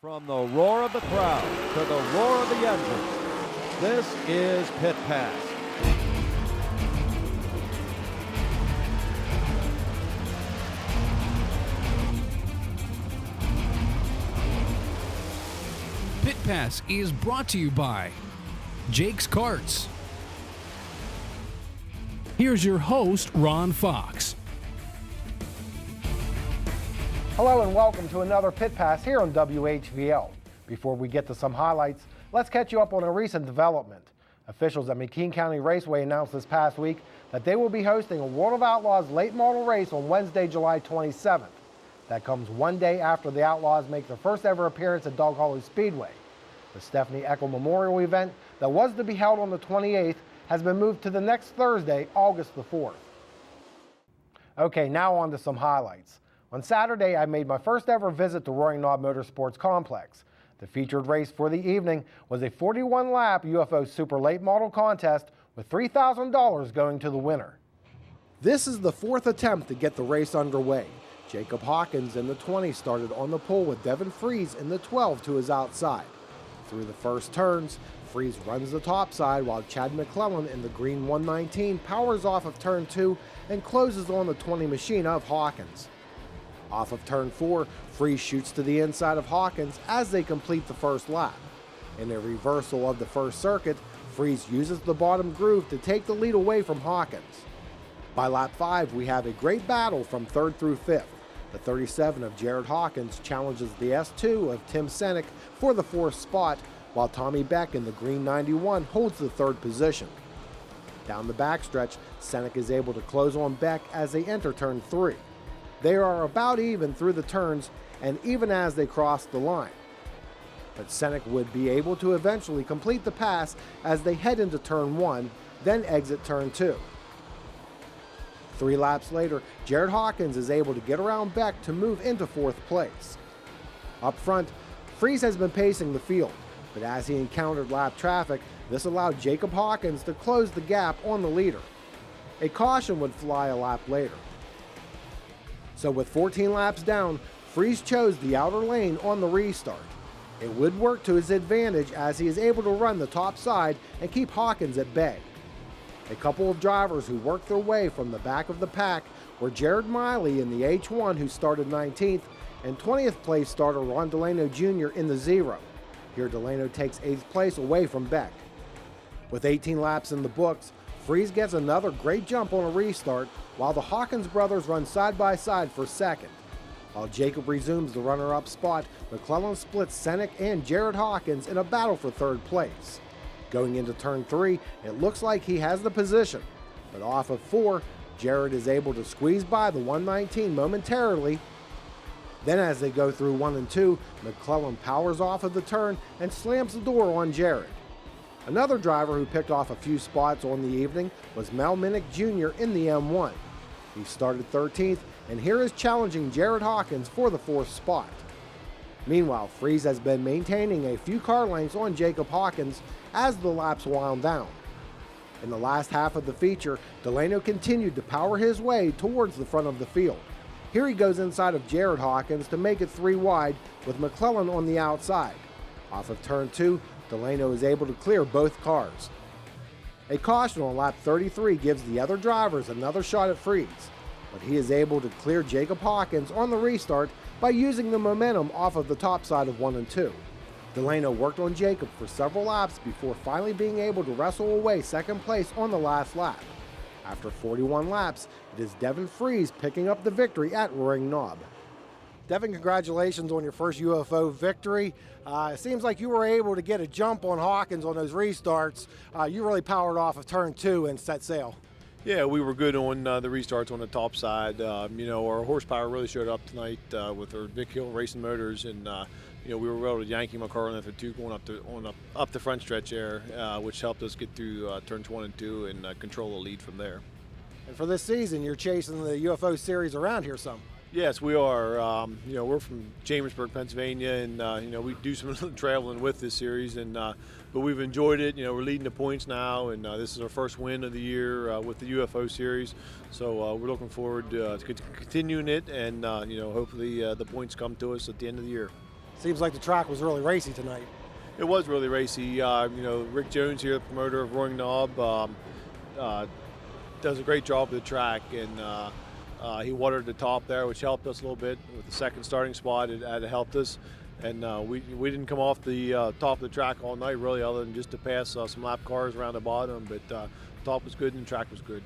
From the roar of the crowd to the roar of the engines, this is Pit Pass. Pit Pass is brought to you by Jake's Karts. Here's your host, Ron Fox. Hello and welcome to another Pit Pass here on WHVL. Before we get to some highlights, let's catch you up on a recent development. Officials at McKean County Raceway announced this past week that they will be hosting a World of Outlaws late model race on Wednesday, July 27th. That comes one day after the Outlaws make their first ever appearance at Dog Hollow Speedway. The Stephanie Eckel Memorial event that was to be held on the 28th has been moved to the next Thursday, August the 4th. Okay, now on to some highlights. On Saturday, I made my first ever visit to Roaring Knob Motorsports Complex. The featured race for the evening was a 41-lap UFO Super Late Model contest with $3,000 going to the winner. This is the fourth attempt to get the race underway. Jacob Hawkins in the 20 started on the pole with Devin Fries in the 12 to his outside. Through the first turns, Fries runs the top side while Chad McClellan in the green 119 powers off of turn 2 and closes on the 20 machine of Hawkins. Off of turn 4, Fries shoots to the inside of Hawkins as they complete the first lap. In a reversal of the first circuit, Fries uses the bottom groove to take the lead away from Hawkins. By lap 5, we have a great battle from 3rd through 5th. The 37 of Jared Hawkins challenges the S2 of Tim Senek for the 4th spot, while Tommy Beck in the green 91 holds the 3rd position. Down the backstretch, Senek is able to close on Beck as they enter turn 3. They are about even through the turns and even as they cross the line. But Senek would be able to eventually complete the pass as they head into turn 1, then exit turn 2. 3 laps later, Jared Hawkins is able to get around Beck to move into 4th place. Up front, Fries has been pacing the field, but as he encountered lap traffic, this allowed Jacob Hawkins to close the gap on the leader. A caution would fly a lap later. So with 14 laps down, Fries chose the outer lane on the restart. It would work to his advantage as he is able to run the top side and keep Hawkins at bay. A couple of drivers who worked their way from the back of the pack were Jared Miley in the H1 who started 19th and 20th place starter Ron Delano Jr. in the 0. Here Delano takes 8th place away from Beck. With 18 laps in the books, Fries gets another great jump on a restart while the Hawkins brothers run side by side for 2nd. While Jacob resumes the runner-up spot, McClellan splits Senek and Jared Hawkins in a battle for 3rd place. Going into turn 3, it looks like he has the position, but off of 4, Jared is able to squeeze by the 119 momentarily. Then as they go through 1 and 2, McClellan powers off of the turn and slams the door on Jared. Another driver who picked off a few spots on the evening was Mel Minnick Jr. in the M1. He started 13th and here is challenging Jared Hawkins for the 4th spot. Meanwhile, Fries has been maintaining a few car lengths on Jacob Hawkins as the laps wound down. In the last half of the feature, Delano continued to power his way towards the front of the field. Here he goes inside of Jared Hawkins to make it 3 wide with McClellan on the outside. Off of turn 2, Delano is able to clear both cars. A caution on lap 33 gives the other drivers another shot at Fries, but he is able to clear Jacob Hawkins on the restart by using the momentum off of the top side of 1 and 2. Delano worked on Jacob for several laps before finally being able to wrestle away 2nd place on the last lap. After 41 laps, it is Devin Fries picking up the victory at Roaring Knob. Devin, congratulations on your first UFO victory. It seems like you were able to get a jump on Hawkins on those restarts. You really powered off of turn 2 and set sail. Yeah, we were good on the restarts on the top side. Our horsepower really showed up tonight with our Vic Hill Racing Motors, and we were able to yank him a car length or 2 going up the front stretch there, which helped us get through turns 1 and 2 and control the lead from there. And for this season, you're chasing the UFO series around here some. Yes, we are. We're from Chambersburg, Pennsylvania, and we do some traveling with this series, but we've enjoyed it. We're leading the points now, and this is our first win of the year with the UFO series. So we're looking forward to continuing it, and hopefully the points come to us at the end of the year. Seems like the track was really racy tonight. It was really racy. You know, Rick Jones here, the promoter of Roaring Knob, does a great job with the track, and he watered the top there, which helped us a little bit with the second starting spot. It helped us, and we didn't come off the top of the track all night really, other than just to pass some lap cars around the bottom. But the top was good and the track was good.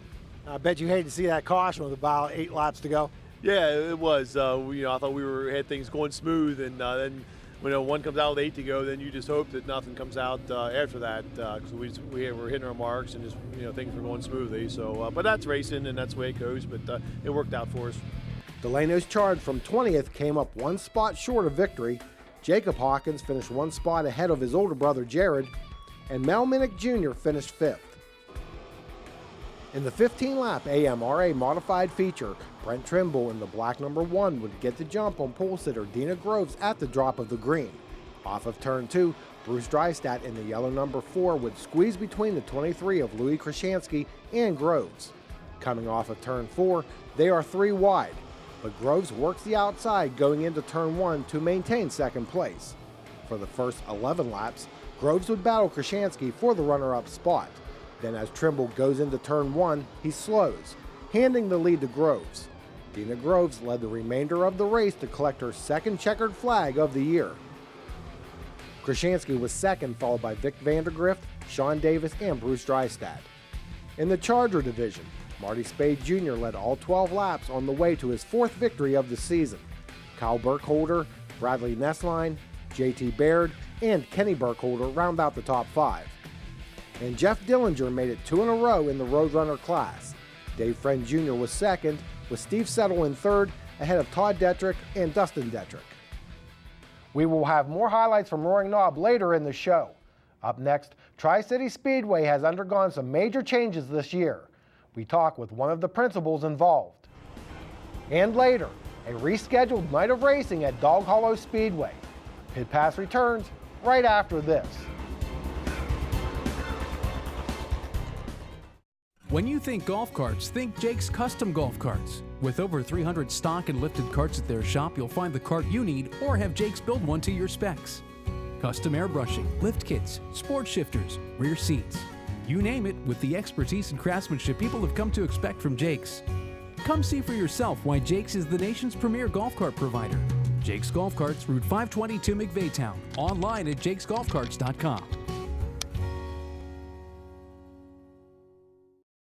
I bet you hated to see that caution with about 8 laps to go. Yeah, it was. I thought we had things going smooth, and then when one comes out with 8 to go, then you just hope that nothing comes out after that, because we were hitting our marks and just things were going smoothly. So, but that's racing and that's the way it goes. But it worked out for us. Delano's charge from 20th came up 1 spot short of victory. Jacob Hawkins finished 1 spot ahead of his older brother Jared, and Mel Minnick Jr. finished 5th. In the 15-lap AMRA modified feature, Brent Trimble in the black number 1 would get the jump on pole sitter Dina Groves at the drop of the green. Off of turn 2, Bruce Drystad in the yellow number 4 would squeeze between the 23 of Louis Krashansky and Groves. Coming off of turn 4, they are 3 wide, but Groves works the outside going into turn 1 to maintain second place. For the first 11 laps, Groves would battle Krashansky for the runner-up spot. Then as Trimble goes into turn 1, he slows, handing the lead to Groves. Dina Groves led the remainder of the race to collect her second checkered flag of the year. Krashansky was second, followed by Vic Vandergrift, Sean Davis, and Bruce Drystad. In the Charger division, Marty Spade Jr. led all 12 laps on the way to his 4th victory of the season. Kyle Burkholder, Bradley Nessline, JT Baird, and Kenny Burkholder round out the top 5. And Jeff Dillinger made it 2 in a row in the Roadrunner class. Dave Friend Jr. was second, with Steve Settle in third, ahead of Todd Detrick and Dustin Detrick. We will have more highlights from Roaring Knob later in the show. Up next, Tri-City Speedway has undergone some major changes this year. We talk with one of the principals involved. And later, a rescheduled night of racing at Dog Hollow Speedway. Pit Pass returns right after this. When you think golf carts, think Jake's Custom Golf Carts. With over 300 stock and lifted carts at their shop, you'll find the cart you need or have Jake's build one to your specs. Custom airbrushing, lift kits, sport shifters, rear seats. You name it, with the expertise and craftsmanship people have come to expect from Jake's. Come see for yourself why Jake's is the nation's premier golf cart provider. Jake's Golf Carts, Route 522 McVeigh Town. Online at jakesgolfcarts.com.